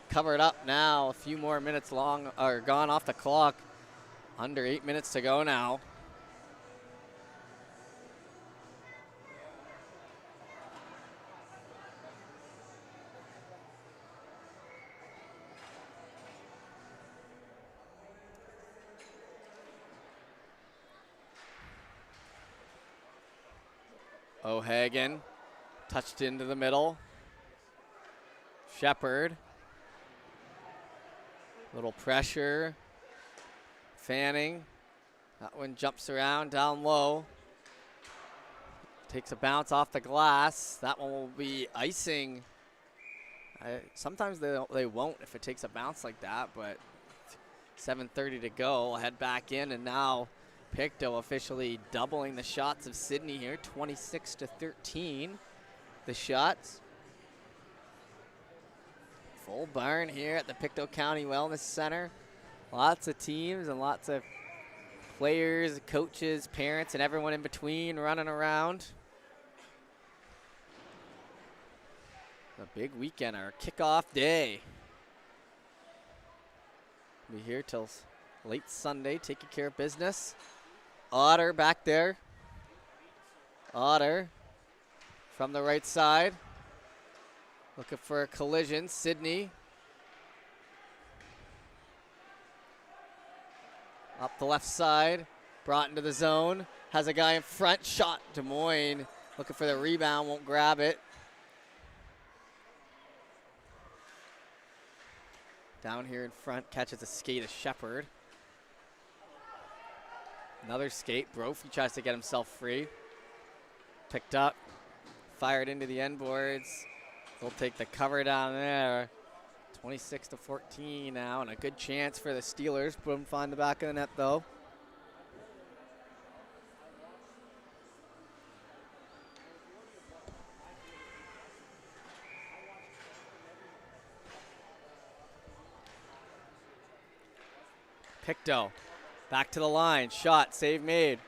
covered up now. A few more minutes long, or gone off the clock. Under 8 minutes to go now. O'Hagan touched into the middle. Shepard. Little pressure. Fanning. That one jumps around down low. Takes a bounce off the glass. That one will be icing. Sometimes they won't if it takes a bounce like that, but 7:30 to go. I'll head back in, and now Pictou officially doubling the shots of Sydney here, 26-13. The shots. Full barn here at the Pictou County Wellness Center. Lots of teams and lots of players, coaches, parents, and everyone in between running around. A big weekend, our kickoff day. Be here till late Sunday, taking care of business. Otter back there. Otter from the right side. Looking for a collision. Sydney. Up the left side. Brought into the zone. Has a guy in front. Shot. Des Moines looking for the rebound. Won't grab it. Down here in front. Catches a skate of Shepard. Another skate. Brophy tries to get himself free. Picked up. Fired into the end boards. They'll take the cover down there. 26-14 now, and a good chance for the Steelers. Couldn't find the back of the net, though. Pictou back to the line. Shot, save made.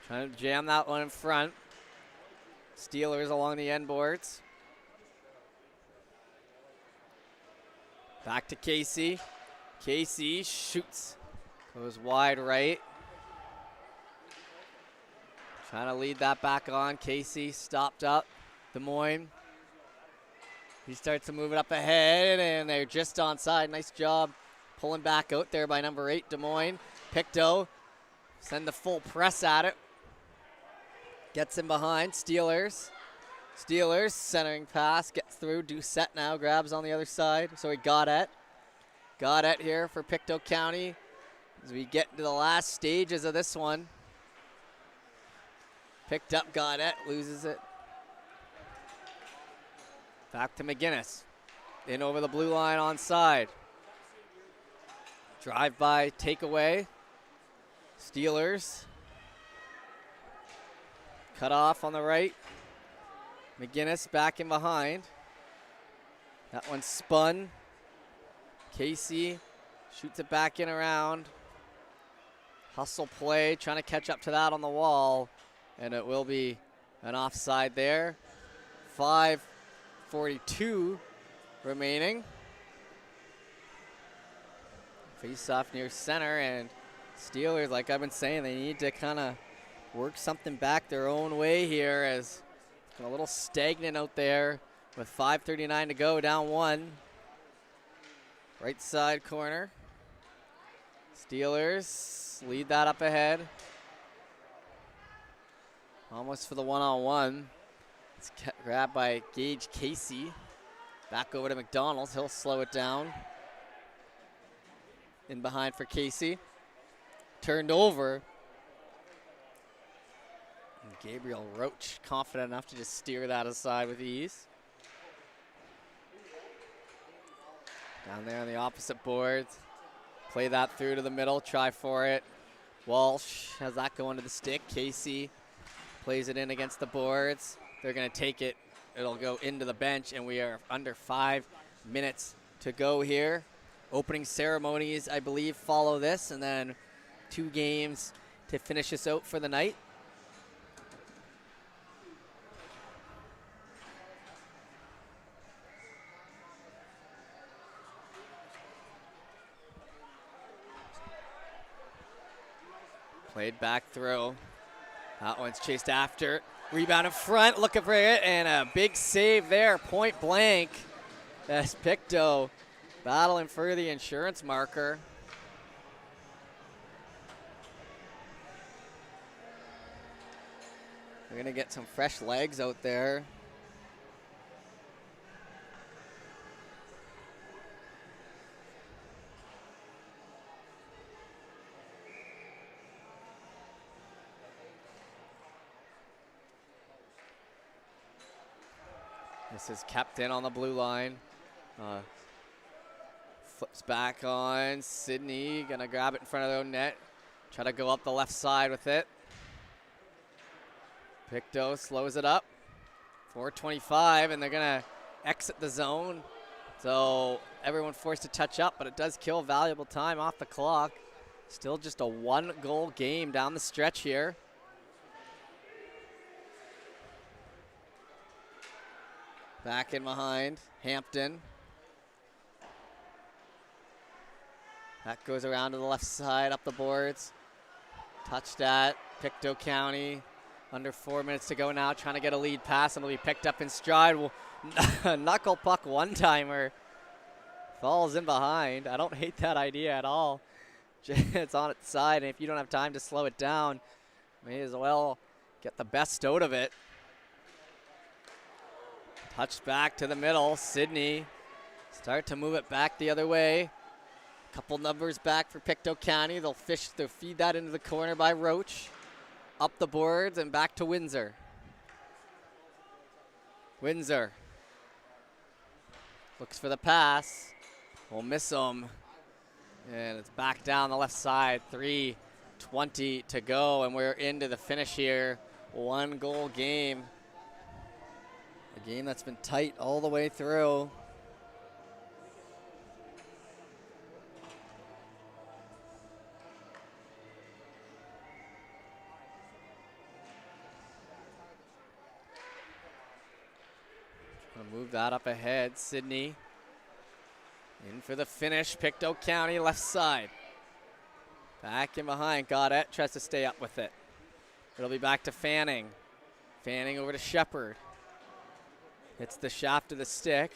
Trying to jam that one in front. Steelers along the end boards. Back to Casey. Casey shoots. Goes wide right. Trying to lead that back on. Casey stopped up. Des Moines. He starts to move it up ahead, and they're just onside. Nice job pulling back out there by number 8, Des Moines. Pictou send the full press at it. Gets him behind. Steelers. Steelers centering pass. Gets through. Doucette now grabs on the other side. So he got it here for Pictou County as we get to the last stages of this one. Picked up Godet. Loses it. Back to McGinnis. In over the blue line onside. Drive by takeaway. Steelers. Cut off on the right. McGinnis back in behind. That one spun. Casey shoots it back in around. Hustle play, trying to catch up to that on the wall. And it will be an offside there. 5:42 remaining. Face off near center, and Steelers, like I've been saying, they need to kind of work something back their own way here, as it's a little stagnant out there with 5:39 to go, down 1. Right side corner. Steelers lead that up ahead. Almost for the one-on-one. It's grabbed by Gage Casey. Back over to McDonald's. He'll slow it down. In behind for Casey. Turned over. And Gabriel Roach confident enough to just steer that aside with ease. Down there on the opposite boards. Play that through to the middle. Try for it. Walsh has that going to the stick. Casey plays it in against the boards. They're going to take it. It'll go into the bench, and we are under 5 minutes to go here. Opening ceremonies, I believe, follow this, and then 2 games to finish us out for the night. Played back throw. That one's chased after. Rebound in front, looking for it, and a big save there, point blank. That's Pictou battling for the insurance marker. We're going to get some fresh legs out there. This is kept in on the blue line. Flips back on Sydney, gonna grab it in front of their own net. Try to go up the left side with it. Pictou slows it up. 4:25, and they're gonna exit the zone. So everyone forced to touch up, but it does kill valuable time off the clock. Still just a 1-goal game down the stretch here. Back in behind, Hampton. That goes around to the left side, up the boards. Touched at Pictou County. Under 4 minutes to go now, trying to get a lead pass, and it'll be picked up in stride. Knuckle puck one-timer. Falls in behind. I don't hate that idea at all. It's on its side, and if you don't have time to slow it down, may as well get the best out of it. Touched back to the middle. Sydney start to move it back the other way. Couple numbers back for Pictou County. They'll feed that into the corner by Roach. Up the boards and back to Windsor. Windsor looks for the pass. We'll miss him. And it's back down the left side. 3:20 to go, and we're into the finish here. 1-goal game. A game that's been tight all the way through. Gonna move that up ahead. Sydney in for the finish. Pictou County left side. Back in behind. Gaudette tries to stay up with it. It'll be back to Fanning. Fanning over to Shepard. Hits the shaft of the stick.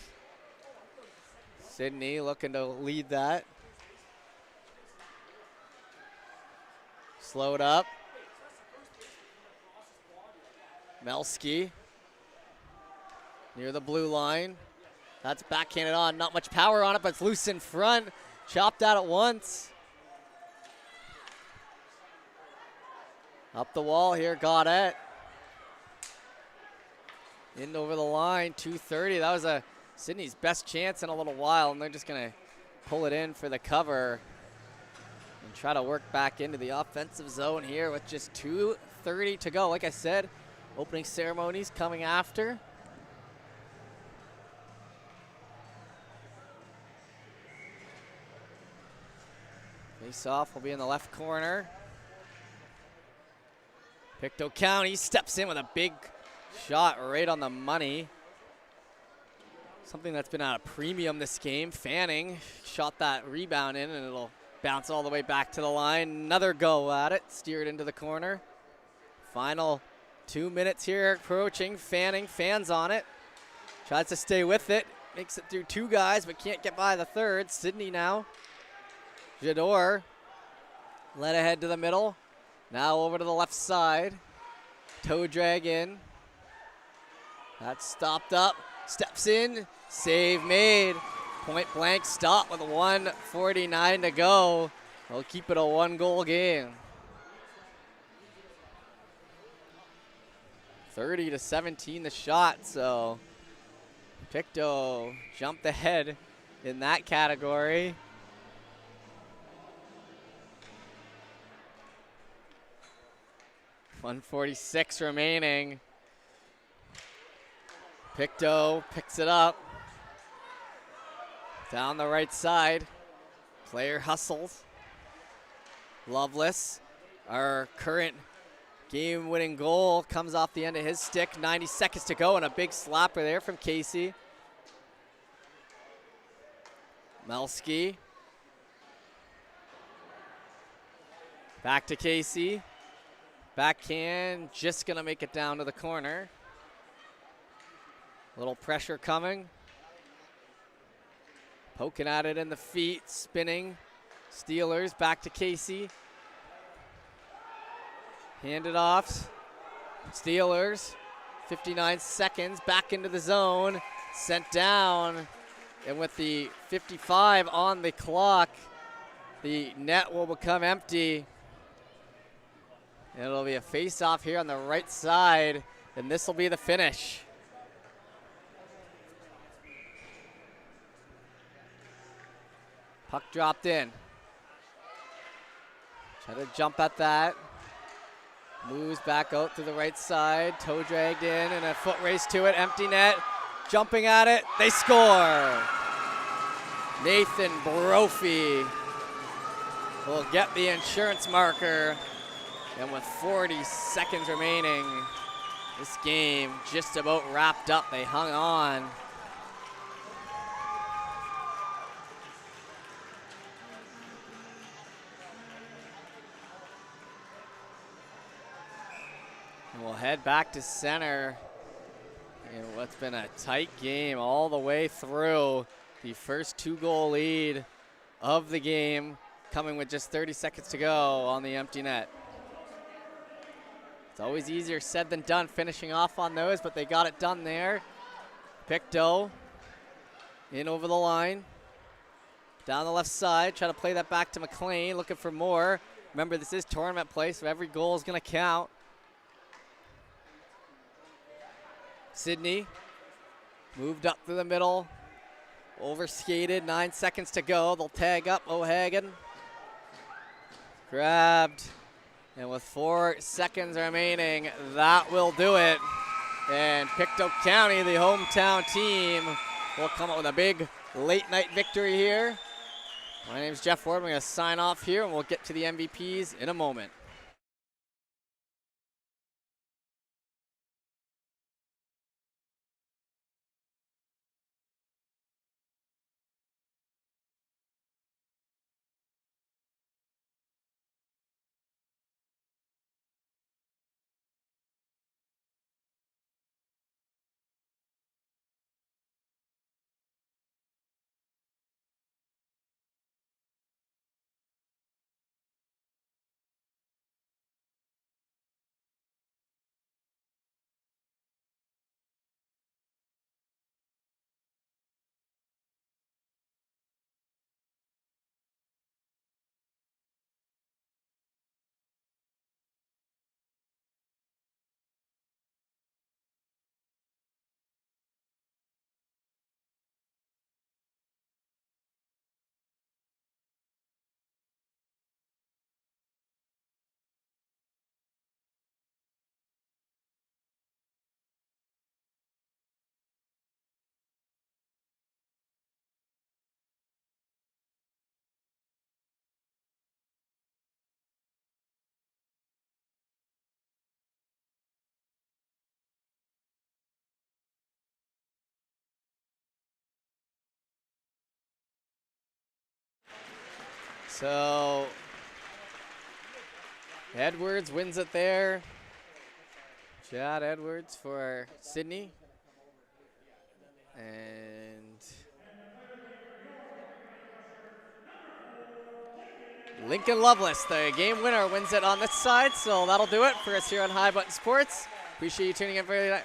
Sydney looking to lead that. Slowed up. Melski near the blue line. That's backhanded on. Not much power on it, but it's loose in front. Chopped out at once. Up the wall here, Gaudette. In over the line, 2:30. That was Sydney's best chance in a little while, and they're just going to pull it in for the cover and try to work back into the offensive zone here with just 2:30 to go. Like I said, opening ceremonies coming after. Face-off will be in the left corner. Pictou County steps in with a big shot right on the money. Something that's been at a premium this game. Fanning shot that rebound in, and it'll bounce all the way back to the line. Another go at it, steered into the corner. Final 2 minutes here approaching. Fanning fans on it. Tries to stay with it. Makes it through 2 guys, but can't get by the third. Sydney now. Jador led ahead to the middle. Now over to the left side. Toe drag in. That's stopped up. Steps in. Save made. Point blank stop with 1:49 to go. We'll keep it a 1-goal game. 30-17 the shot, so Pictou jumped ahead in that category. .146 remaining. Pictou picks it up. Down the right side. Player hustles. Loveless, our current game-winning goal, comes off the end of his stick. 90 seconds to go, and a big slapper there from Casey. Melski. Back to Casey. Backhand, just gonna make it down to the corner. Little pressure coming. Poking at it in the feet, spinning. Steelers back to Casey. Hand it off. Steelers, 59 seconds, back into the zone, sent down, and with the 55 on the clock, the net will become empty. It'll be a face-off here on the right side, and this will be the finish. Puck dropped in. Try to jump at that. Moves back out to the right side. Toe dragged in and a foot race to it. Empty net. Jumping at it. They score. Nathan Brophy will get the insurance marker. And with 40 seconds remaining, this game just about wrapped up. They hung on. And we'll head back to center in what's been a tight game all the way through. The first 2-goal lead of the game coming with just 30 seconds to go on the empty net. It's always easier said than done finishing off on those, but they got it done there. Pictou in over the line. Down the left side, try to play that back to McLean, looking for more. Remember, this is tournament play, so every goal is going to count. Sydney moved up through the middle, overskated, 9 seconds to go. They'll tag up O'Hagan. Grabbed, and with 4 seconds remaining, that will do it. And Pictou County, the hometown team, will come up with a big late night victory here. My name's Jeff Ward. I'm going to sign off here, and we'll get to the MVPs in a moment. So Edwards wins it there. Chad Edwards for Sydney. And Lincoln Lovelace, the game winner, wins it on this side. So that'll do it for us here on High Button Sports. Appreciate you tuning in for